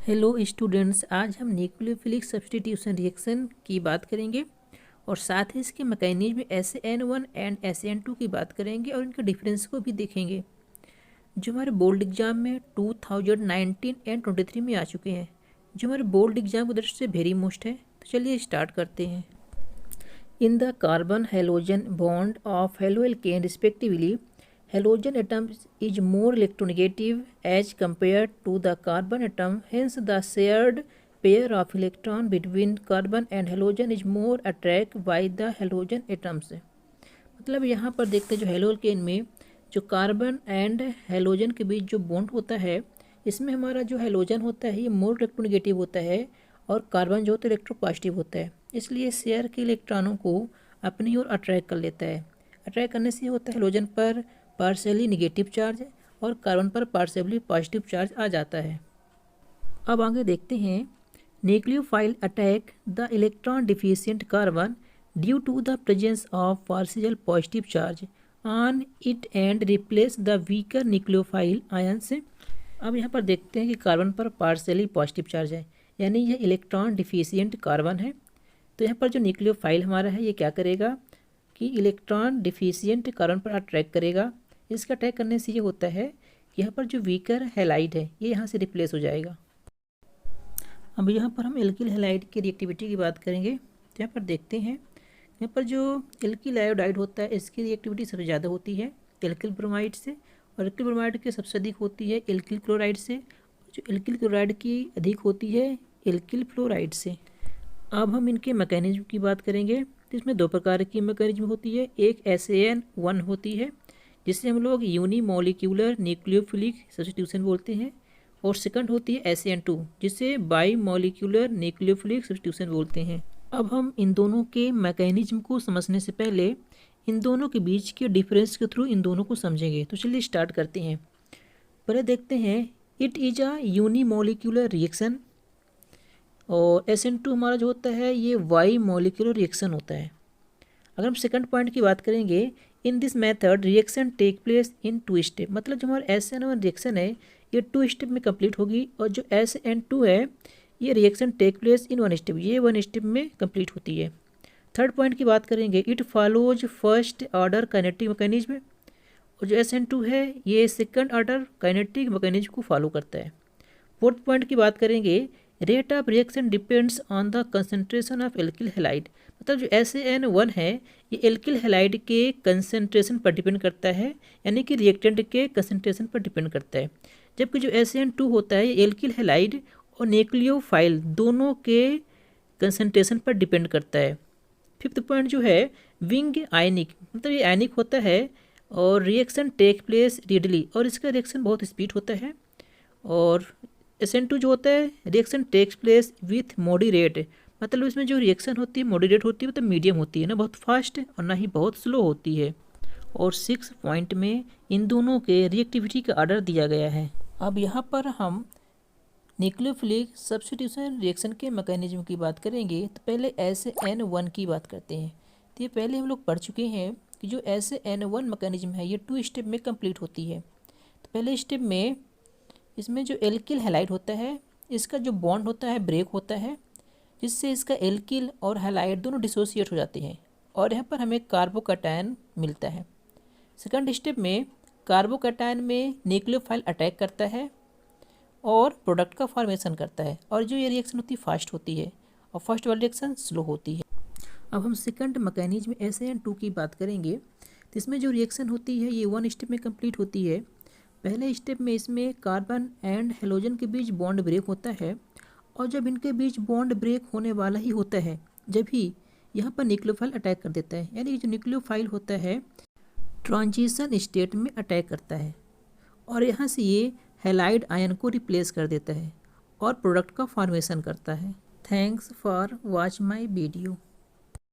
Hello students, आज हम nucleophilic substitution reaction की बात करेंगे और साथ ही इसके मैकेनिज्म SN1 एंड SN2 की बात करेंगे और इनके डिफरेंस को भी देखेंगे जो हमारे बोर्ड एग्जाम में 2019 एंड 23 में आ चुके हैं, जो हमारे बोर्ड एग्जाम की दृष्टि से वेरी मोस्ट है। तो चलिए स्टार्ट करते हैं। In the carbon halogen bond of haloalkane respectively, halogen atom is more electronegative as compared to the carbon atom. Hence, the shared pair of electron between carbon and halogen is more attracted by the halogen atoms. मतलब यहाँ पर देखते हैं जो haloalkane में जो carbon and halogen के बीच जो बॉन्ड होता है, इसमें हमारा जो हेलोजन होता है ये मोर इलेक्ट्रोनेगेटिव होता है और कार्बन जो होता है इलेक्ट्रोपॉजिटिव होता है। इसलिए शेयर के इलेक्ट्रॉनों को अपनी ओर अट्रैक्ट कर लेता है। अट्रैक्ट करने से होता है हेलोजन पर पार्शियली निगेटिव चार्ज और कार्बन पर पार्शियली पॉजिटिव चार्ज आ जाता है। अब आगे देखते हैं, nucleophile attack the electron deficient carbon due to the presence of partial positive charge on it and replace the weaker nucleophile ion से। अब यहाँ पर देखते हैं कि कार्बन पर पार्शियली पॉजिटिव चार्ज है, यानी यह इलेक्ट्रॉन डिफिशिएंट कार्बन है। तो यहाँ पर जो न्यूक्लियोफाइल हमारा है ये क्या करेगा कि इलेक्ट्रॉन डिफिशिएंट कार्बन पर अट्रैक्ट करेगा। इसका अटैक करने से ये होता है कि यहाँ पर जो वीकर हैलाइड है ये यहाँ से रिप्लेस हो जाएगा। अब यहाँ पर हम एल्किल हैलाइड की रिएक्टिविटी की बात करेंगे। तो यहाँ पर देखते हैं, यहाँ पर जो एल्किल आयोडाइड होता है इसकी रिएक्टिविटी सबसे ज़्यादा होती है एल्किल ब्रोमाइड से, और एल्किल ब्रोमाइड की सबसे अधिक होती है एल्किल क्लोराइड से, जो एल्किल क्लोराइड की अधिक होती है एल्किल फ्लोराइड से। अब हम इनके मैकेनिज्म की बात करेंगे। तो इसमें दो प्रकार की मैकेनिज्म होती है, एक SAN1 होती है जिसे हम लोग यूनिमोलिक्यूलर न्यूक्लियोफिलिक सब्स्टिट्यूशन बोलते हैं, और सेकंड होती है SAN2 जिसे बाई मॉलिक्यूलर न्यूक्लियोफिलिक सब्स्टिट्यूशन बोलते हैं। अब हम इन दोनों के मैकेनिज्म को समझने से पहले इन दोनों के बीच के डिफरेंस के थ्रू इन दोनों को समझेंगे। तो चलिए स्टार्ट करते हैं। पहले देखते हैं, it is a unimolecular reaction, और SN2 हमारा जो होता है ये वाई मॉलिक्यूलर रिएक्शन होता है। अगर हम सेकंड पॉइंट की बात करेंगे, in this method reaction take place in 2 step, मतलब जो हमारा SN1 रिएक्शन है ये 2 स्टेप में कंप्लीट होगी, और जो SN2 है ये reaction take place in 1 step, ये 1 स्टेप में कंप्लीट होती है। थर्ड पॉइंट की बात करेंगे, it follows first order kinetic mechanism, और जो SN2 है ये सेकंड ऑर्डर काइनेटिक मैकेनिज्म को फॉलो करता है। फोर्थ पॉइंट की बात करेंगे, rate of reaction depends on the concentration of alkyl halide, मतलब जो SAN1 है ये एल्किल हैलाइड के कंसनट्रेशन पर डिपेंड करता है, यानी कि रिएक्टेंट के कंसनट्रेशन पर डिपेंड करता है। जबकि जो SAN2 होता है ये एल्किल हैलाइड और न्यूक्लियोफाइल दोनों के कंसनट्रेशन पर डिपेंड करता है। फिफ्थ पॉइंट जो है, विंग आयनिक, मतलब ये आयनिक होता है और रिएक्शन टेक प्लेस रीडली, और इसका रिएक्शन बहुत स्पीड होता है। और SN2 जो होता है reaction takes place with moderate, मतलब इसमें जो रिएक्शन होती है मॉडरेट होती है, मतलब मीडियम होती है, ना बहुत फास्ट और ना ही बहुत स्लो होती है। और 6 पॉइंट में इन दोनों के रिएक्टिविटी का ऑर्डर दिया गया है। अब यहाँ पर हम न्यूक्लियोफिलिक सब्स्टिट्यूशन रिएक्शन के मैकेनिज्म की बात करेंगे। तो पहले SAN1 की बात करते हैं। तो ये पहले हम लोग पढ़ चुके हैं कि जो SAN1 मैकेनिज्म है ये 2 स्टेप में कंप्लीट होती है। तो पहले स्टेप में इसमें जो एल्किल हैलाइड होता है इसका जो बॉन्ड होता है ब्रेक होता है, जिससे इसका एल्किल और हैलाइड दोनों डिसोसिएट हो जाते हैं, और यहाँ पर हमें कार्बोकैटायन मिलता है। सेकंड स्टेप में कार्बोकैटायन में न्यूक्लियोफाइल अटैक करता है और प्रोडक्ट का फॉर्मेशन करता है, और जो ये रिएक्शन होती है फास्ट होती है और फर्स्ट वाली रिएक्शन स्लो होती है। अब हम सेकंड मैकेनिज्म SAN2 की बात करेंगे। तो इसमें जो रिएक्शन होती है ये 1 स्टेप में कंप्लीट होती है। पहले स्टेप में इसमें कार्बन एंड हेलोजन के बीच बॉन्ड ब्रेक होता है, और जब इनके बीच बॉन्ड ब्रेक होने वाला ही होता है जब ही यहाँ पर न्यूक्लियोफाइल अटैक कर देता है, यानी जो न्यूक्लियोफाइल होता है ट्रांजिशन स्टेट में अटैक करता है, और यहाँ से ये हैलाइड आयन को रिप्लेस कर देता है और प्रोडक्ट का फॉर्मेशन करता है। Thanks for watch my video.